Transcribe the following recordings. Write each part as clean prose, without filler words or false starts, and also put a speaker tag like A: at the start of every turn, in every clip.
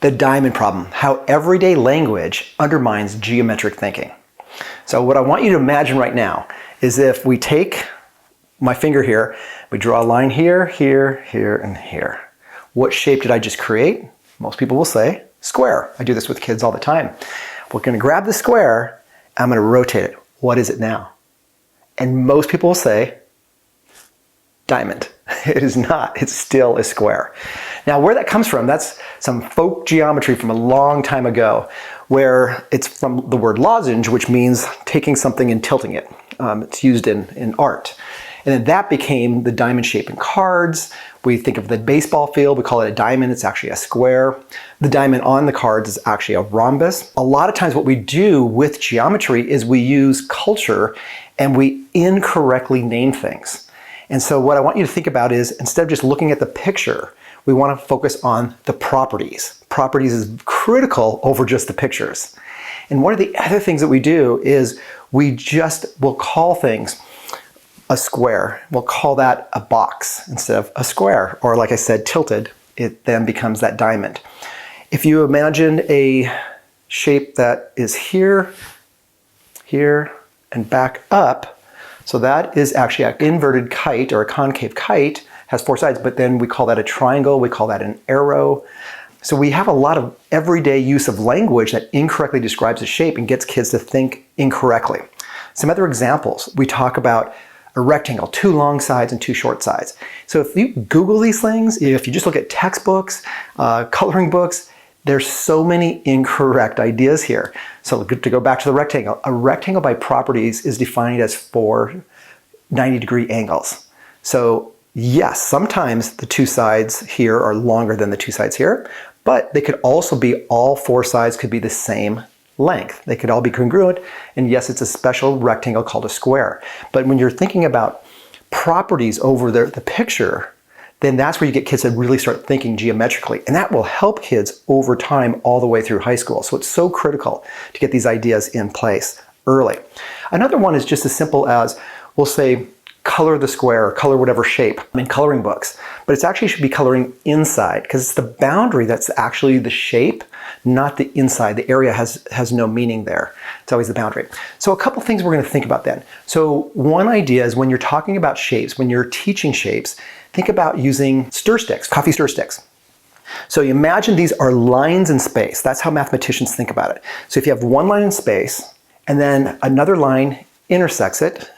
A: The diamond problem, how everyday language undermines geometric thinking. So what I want you to imagine right now is if we take my finger here, we draw a line here, here, here, and here. What shape did I just create? Most people will say square. I do this with kids all the time. We're going to grab the square, and I'm going to rotate it. What is it now? And most people will say diamond. It is not. It's still a square. Now, where that comes from, that's some folk geometry from a long time ago, where it's from the word lozenge, which means taking something and tilting it. It's used in art. And then that became the diamond shape in cards. We think of the baseball field, we call it a diamond, it's actually a square. The diamond on the cards is actually a rhombus. A lot of times what we do with geometry is we use culture and we incorrectly name things. And so what I want you to think about is, instead of just looking at the picture, we want to focus on the properties. Properties is critical over just the pictures. And one of the other things that we do is we just will call things a square. We'll call that a box instead of a square. Or like I said, tilted, it then becomes that diamond. If you imagine a shape that is here, here, and back up, so that is actually an inverted kite or a concave kite, has four sides, but then we call that a triangle, we call that an arrow. So we have a lot of everyday use of language that incorrectly describes a shape and gets kids to think incorrectly. Some other examples, we talk about a rectangle, two long sides and two short sides. So if you Google these things, if you just look at textbooks, coloring books, there's so many incorrect ideas here. So to go back to the rectangle, a rectangle by properties is defined as four 90-degree angles. So yes, sometimes the two sides here are longer than the two sides here, but they could also be, all four sides could be the same length. They could all be congruent, and yes, it's a special rectangle called a square. But when you're thinking about properties over the picture, then that's where you get kids to really start thinking geometrically. And that will help kids over time all the way through high school. So it's so critical to get these ideas in place early. Another one is just as simple as, we'll say, color the square, or color whatever shape in coloring books. But it actually should be coloring inside, because it's the boundary that's actually the shape, not the inside. The area has no meaning there. It's always the boundary. So a couple things we're going to think about then. So one idea is, when you're talking about shapes, when you're teaching shapes, think about using stir sticks, coffee stir sticks. So you imagine these are lines in space. That's how mathematicians think about it. So if you have one line in space, and then another line intersects it,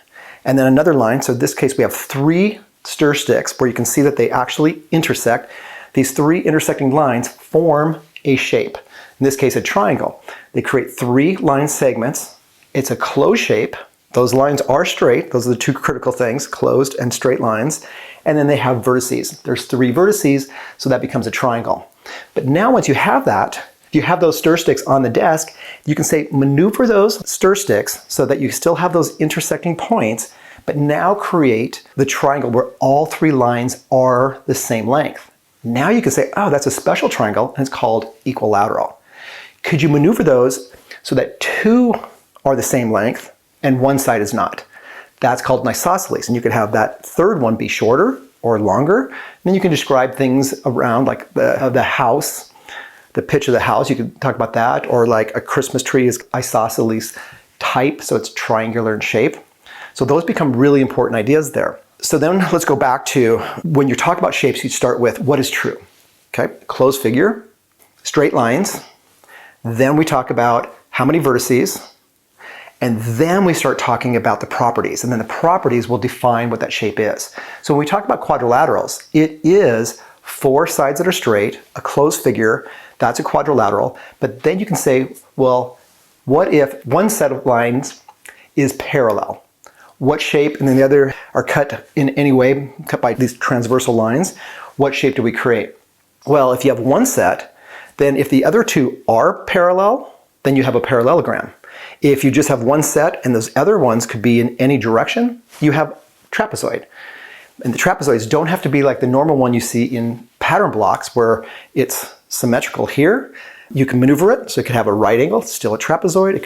A: and then another line, so in this case we have three stir sticks where you can see that they actually intersect. These three intersecting lines form a shape. In this case, a triangle. They create three line segments. It's a closed shape. Those lines are straight. Those are the two critical things, closed and straight lines. And then they have vertices. There's three vertices, so that becomes a triangle. But now once you have that, if you have those stir sticks on the desk, you can say, maneuver those stir sticks so that you still have those intersecting points, but now create the triangle where all three lines are the same length. Now you can say, oh, that's a special triangle, and it's called equilateral. Could you maneuver those so that two are the same length and one side is not? That's called an isosceles, and you could have that third one be shorter or longer. And then you can describe things around, like the house, the pitch of the house, you could talk about that, or like a Christmas tree is isosceles type, so it's triangular in shape. So those become really important ideas there. So then let's go back to, when you talk about shapes, you start with what is true. Okay, closed figure, straight lines. Then we talk about how many vertices. And then we start talking about the properties. And then the properties will define what that shape is. So when we talk about quadrilaterals, it is four sides that are straight, a closed figure, that's a quadrilateral. But then you can say, well, what if one set of lines is parallel? What shape, and then the other are cut in any way, cut by these transversal lines. What shape do we create? Well, if you have one set, then if the other two are parallel, then you have a parallelogram. If you just have one set and those other ones could be in any direction, you have trapezoid. And the trapezoids don't have to be like the normal one you see in pattern blocks where it's symmetrical here. You can maneuver it, so it could have a right angle, still a trapezoid. It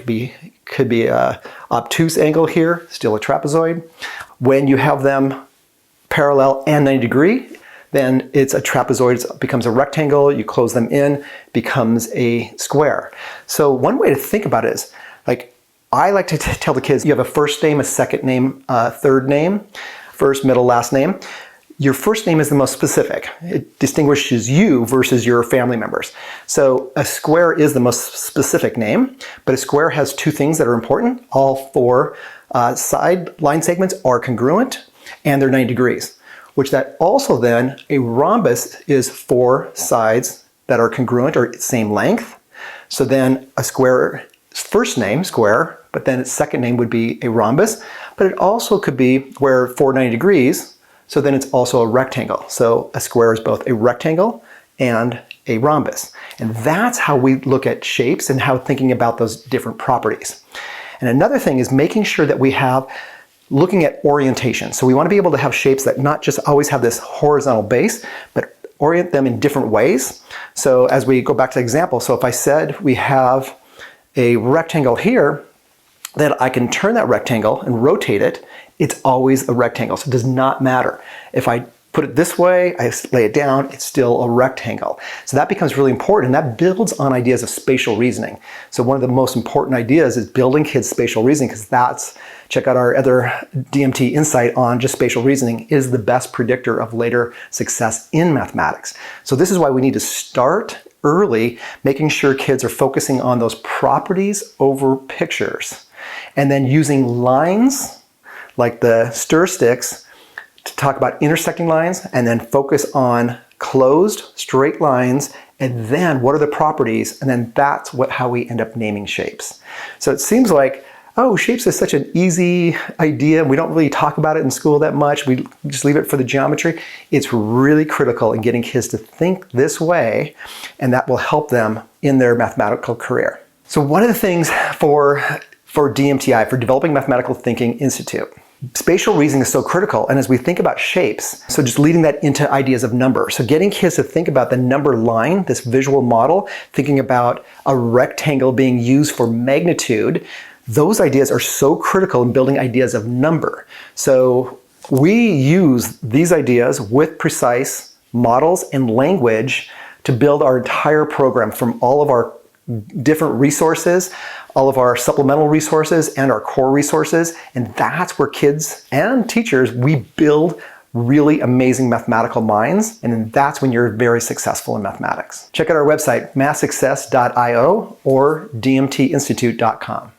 A: could be a obtuse angle here, still a trapezoid. When you have them parallel and 90 degree, then it's a trapezoid, it becomes a rectangle, you close them in, becomes a square. So one way to think about it is, like, I like to tell the kids, you have a first name, a second name, a third name, first, middle, last name. Your first name is the most specific. It distinguishes you versus your family members. So a square is the most specific name, but a square has two things that are important. All four side line segments are congruent and they're 90 degrees, which that also then a rhombus is four sides that are congruent or same length. So then a square, first name, square, but then its second name would be a rhombus, but it also could be where 490 degrees, so then it's also a rectangle. So a square is both a rectangle and a rhombus. And that's how we look at shapes and how thinking about those different properties. And another thing is making sure that we have looking at orientation. So we want to be able to have shapes that not just always have this horizontal base, but orient them in different ways. So as we go back to the example, so if I said we have a rectangle here, then I can turn that rectangle and rotate it. It's always a rectangle, so it does not matter. If I put it this way, I lay it down, it's still a rectangle. So that becomes really important, and that builds on ideas of spatial reasoning. So one of the most important ideas is building kids' spatial reasoning, because that's, check out our other DMT insight on just spatial reasoning, is the best predictor of later success in mathematics. So this is why we need to start early, making sure kids are focusing on those properties over pictures, and then using lines like the stir sticks to talk about intersecting lines, and then focus on closed straight lines, and then what are the properties, and then that's how we end up naming shapes. So it seems like, oh, shapes is such an easy idea. We don't really talk about it in school that much. We just leave it for the geometry. It's really critical in getting kids to think this way, and that will help them in their mathematical career. So one of the things for DMTI, for Developing Mathematical Thinking Institute, spatial reasoning is so critical. And as we think about shapes, so just leading that into ideas of number. So getting kids to think about the number line, this visual model, thinking about a rectangle being used for magnitude, those ideas are so critical in building ideas of number. So we use these ideas with precise models and language to build our entire program, from all of our different resources, all of our supplemental resources, and our core resources. And that's where kids and teachers, we build really amazing mathematical minds. And then that's when you're very successful in mathematics. Check out our website, mathsuccess.io or dmtinstitute.com.